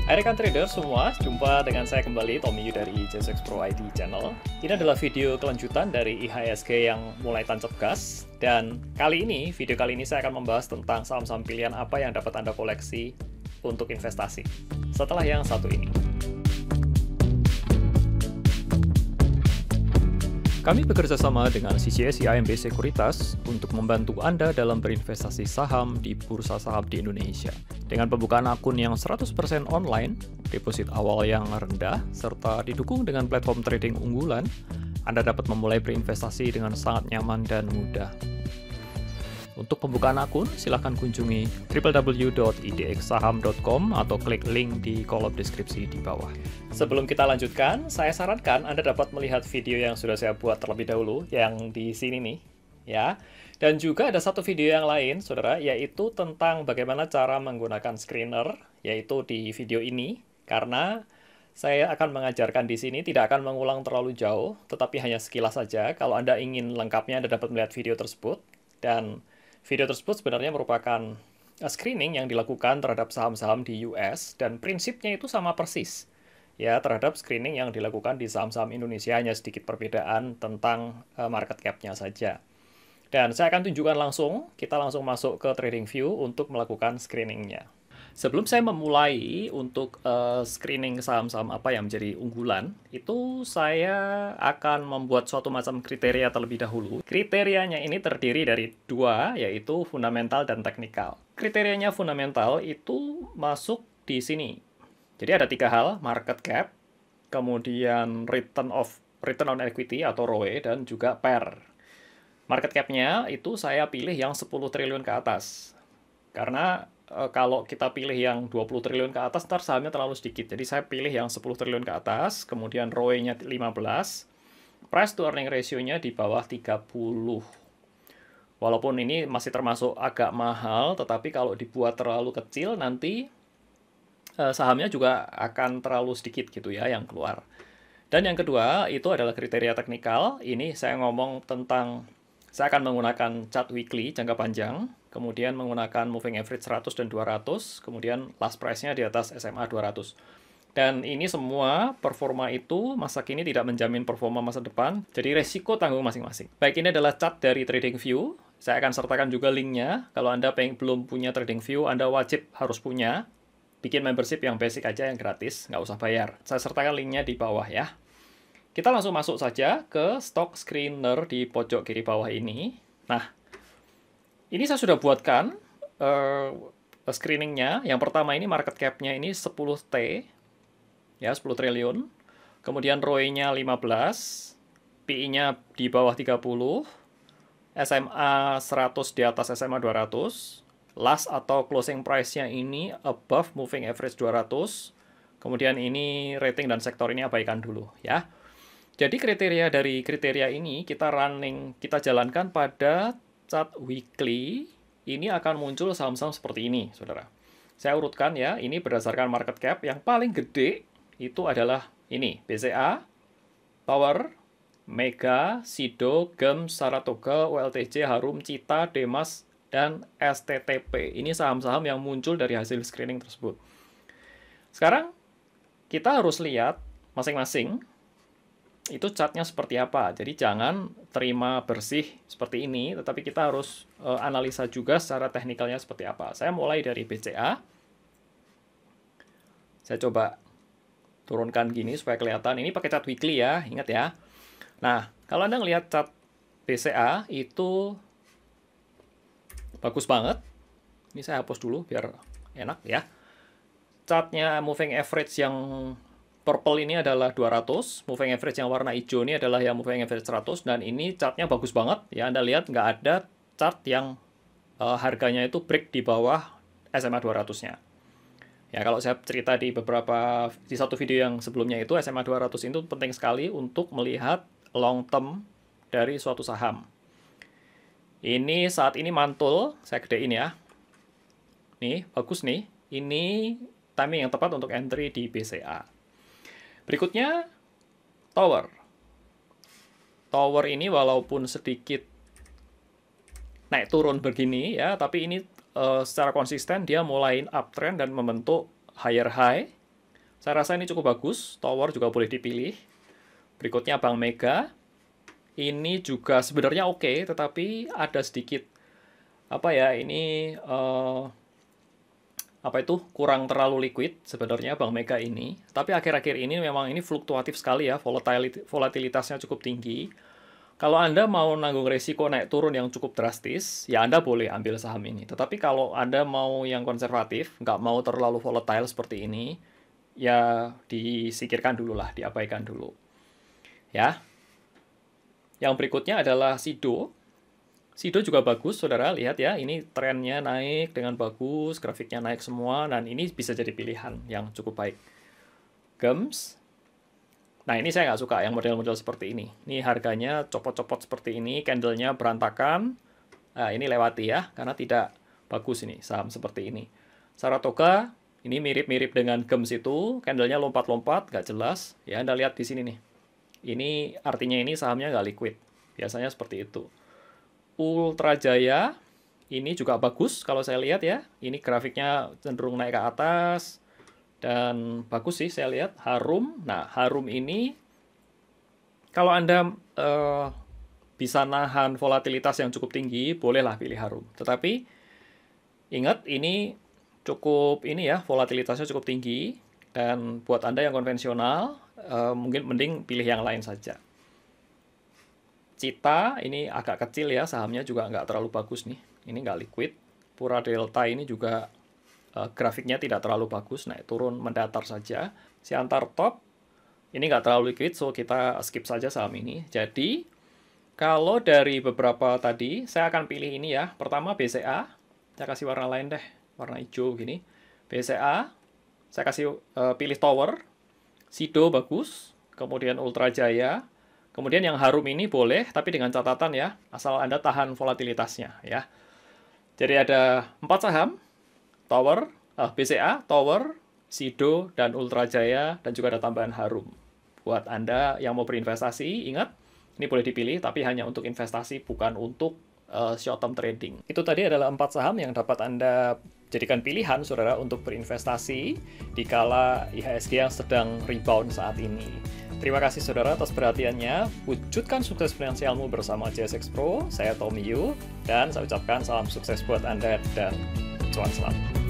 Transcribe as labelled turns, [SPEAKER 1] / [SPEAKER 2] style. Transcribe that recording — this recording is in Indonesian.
[SPEAKER 1] Hai rekan trader semua, jumpa dengan saya kembali Tommy Yu dari JSX Pro ID Channel. Ini adalah video kelanjutan dari IHSG yang mulai tancap gas. Dan video kali ini saya akan membahas tentang saham-saham pilihan apa yang dapat Anda koleksi untuk investasi. Setelah yang satu ini. Kami bekerja sama dengan CCS IMB Sekuritas untuk membantu Anda dalam berinvestasi saham di bursa saham di Indonesia. Dengan pembukaan akun yang 100% online, deposit awal yang rendah, serta didukung dengan platform trading unggulan, Anda dapat memulai berinvestasi dengan sangat nyaman dan mudah. Untuk pembukaan akun, silakan kunjungi www.idxsaham.com atau klik link di kolom deskripsi di bawah. Sebelum kita lanjutkan, saya sarankan Anda dapat melihat video yang sudah saya buat terlebih dahulu, yang di sini nih, ya. Dan juga ada satu video yang lain, saudara, yaitu tentang bagaimana cara menggunakan screener, yaitu di video ini, karena saya akan mengajarkan di sini, tidak akan mengulang terlalu jauh, tetapi hanya sekilas saja. Kalau Anda ingin lengkapnya, Anda dapat melihat video tersebut, dan video tersebut sebenarnya merupakan screening yang dilakukan terhadap saham-saham di US, dan prinsipnya itu sama persis ya terhadap screening yang dilakukan di saham-saham Indonesia, hanya sedikit perbedaan tentang market cap-nya saja. Dan saya akan tunjukkan langsung, kita langsung masuk ke TradingView untuk melakukan screening-nya. Sebelum saya memulai untuk screening saham-saham apa yang menjadi unggulan, itu saya akan membuat suatu macam kriteria terlebih dahulu. Kriterianya ini terdiri dari dua, yaitu fundamental dan teknikal. Kriterianya fundamental itu masuk di sini. Jadi ada tiga hal, market cap, kemudian return on equity atau ROE, dan juga PER. Market cap-nya itu saya pilih yang 10 triliun ke atas. Karena kalau kita pilih yang 20 triliun ke atas, ntar sahamnya terlalu sedikit. Jadi saya pilih yang 10 triliun ke atas, kemudian ROE-nya 15, price to earning ratio-nya di bawah 30. Walaupun ini masih termasuk agak mahal, tetapi kalau dibuat terlalu kecil, nanti sahamnya juga akan terlalu sedikit gitu ya yang keluar. Dan yang kedua, itu adalah kriteria teknikal. Ini saya ngomong tentang, saya akan menggunakan chart weekly, jangka panjang, kemudian menggunakan moving average 100 dan 200, kemudian last price-nya di atas SMA 200. Dan ini semua performa itu masa kini tidak menjamin performa masa depan, jadi resiko tanggung masing-masing. Baik, ini adalah chart dari TradingView. Saya akan sertakan juga linknya. Kalau Anda belum punya TradingView, Anda wajib harus punya. Bikin membership yang basic aja, yang gratis, nggak usah bayar. Saya sertakan linknya di bawah ya. Kita langsung masuk saja ke stock screener di pojok kiri bawah ini. Nah, ini saya sudah buatkan screeningnya. Yang pertama ini market cap-nya ini 10T, ya 10 triliun. Kemudian ROE-nya 15, PI-nya di bawah 30, SMA 100 di atas SMA 200, last atau closing price-nya ini above moving average 200. Kemudian ini rating dan sektor ini abaikan dulu ya. Jadi dari kriteria ini kita jalankan pada chart weekly, ini akan muncul saham-saham seperti ini, saudara. Saya urutkan ya, ini berdasarkan market cap. Yang paling gede itu adalah ini, BCA, Power, Mega, Sido, GEM, Saratoga, OLTJ, Harum, Cita, Demas, dan STTP. Ini saham-saham yang muncul dari hasil screening tersebut. Sekarang, kita harus lihat masing-masing itu chartnya seperti apa. Jadi jangan terima bersih seperti ini, tetapi kita harus analisa juga secara teknikalnya seperti apa. Saya mulai dari BCA. Saya coba turunkan gini supaya kelihatan. Ini pakai chart weekly ya, ingat ya. Nah, kalau Anda ngelihat chart BCA itu bagus banget. Ini saya hapus dulu biar enak ya. Chartnya moving average yang purple ini adalah 200, moving average yang warna hijau ini adalah yang moving average 100, dan ini chartnya bagus banget ya. Anda lihat nggak ada chart yang harganya itu break di bawah SMA 200-nya. Ya, kalau saya cerita di satu video yang sebelumnya itu, SMA 200 itu penting sekali untuk melihat long term dari suatu saham. Ini saat ini mantul, saya gedein ya. Nih, bagus nih. Ini timing yang tepat untuk entry di BCA. Berikutnya, Tower. Tower ini walaupun sedikit naik turun begini ya, tapi ini secara konsisten dia mulai uptrend dan membentuk higher high Saya rasa ini cukup bagus, Tower juga boleh dipilih. Berikutnya Bank Mega. Ini juga sebenarnya oke, tetapi ada sedikit apa ya, ini kurang terlalu liquid sebenarnya Bank Mega ini. Tapi akhir-akhir ini memang ini fluktuatif sekali ya, volatilitasnya cukup tinggi. Kalau Anda mau nanggung resiko naik turun yang cukup drastis, ya Anda boleh ambil saham ini. Tetapi kalau Anda mau yang konservatif, nggak mau terlalu volatile seperti ini, ya disingkirkan dulu lah, diabaikan dulu. Ya. Yang berikutnya adalah Sido. Sido juga bagus, saudara. Lihat ya, ini trennya naik dengan bagus, grafiknya naik semua, dan ini bisa jadi pilihan yang cukup baik. GEMS. Nah, ini saya nggak suka yang model-model seperti ini. Ini harganya copot-copot seperti ini, candle-nya berantakan. Nah, ini lewati ya, karena tidak bagus ini, saham seperti ini. Saratoga, ini mirip-mirip dengan GEMS itu, candle-nya lompat-lompat, nggak jelas. Ya, Anda lihat di sini nih. Ini artinya ini sahamnya nggak liquid. Biasanya seperti itu. Ultra Jaya, ini juga bagus kalau saya lihat ya. Ini grafiknya cenderung naik ke atas. Dan bagus sih saya lihat. Harum. Nah, Harum ini kalau Anda bisa nahan volatilitas yang cukup tinggi, bolehlah pilih Harum. Tetapi ingat ini cukup ini ya, volatilitasnya cukup tinggi, dan buat Anda yang konvensional mungkin mending pilih yang lain saja. Cita ini agak kecil ya, sahamnya juga nggak terlalu bagus nih. Ini nggak liquid. Pura Delta ini juga grafiknya tidak terlalu bagus, naik turun mendatar saja. Siantar Top ini nggak terlalu liquid, so kita skip saja saham ini. Jadi kalau dari beberapa tadi, saya akan pilih ini ya. Pertama BCA, saya kasih warna lain deh, warna hijau gini. BCA, saya kasih pilih Tower. Sido bagus, kemudian Ultra Jaya. Kemudian yang Harum ini boleh, tapi dengan catatan ya, asal Anda tahan volatilitasnya ya. Jadi ada 4 saham. Tower, BCA, Tower, Sido, dan Ultra Jaya, dan juga ada tambahan Harum. Buat Anda yang mau berinvestasi, ingat, ini boleh dipilih, tapi hanya untuk investasi, bukan untuk short term trading. Itu tadi adalah 4 saham yang dapat Anda jadikan pilihan, saudara, untuk berinvestasi di kala IHSG yang sedang rebound saat ini. Terima kasih, saudara, atas perhatiannya. Wujudkan sukses finansialmu bersama JSX Pro. Saya Tommy Yu, dan saya ucapkan salam sukses buat Anda, dan cuan selamat.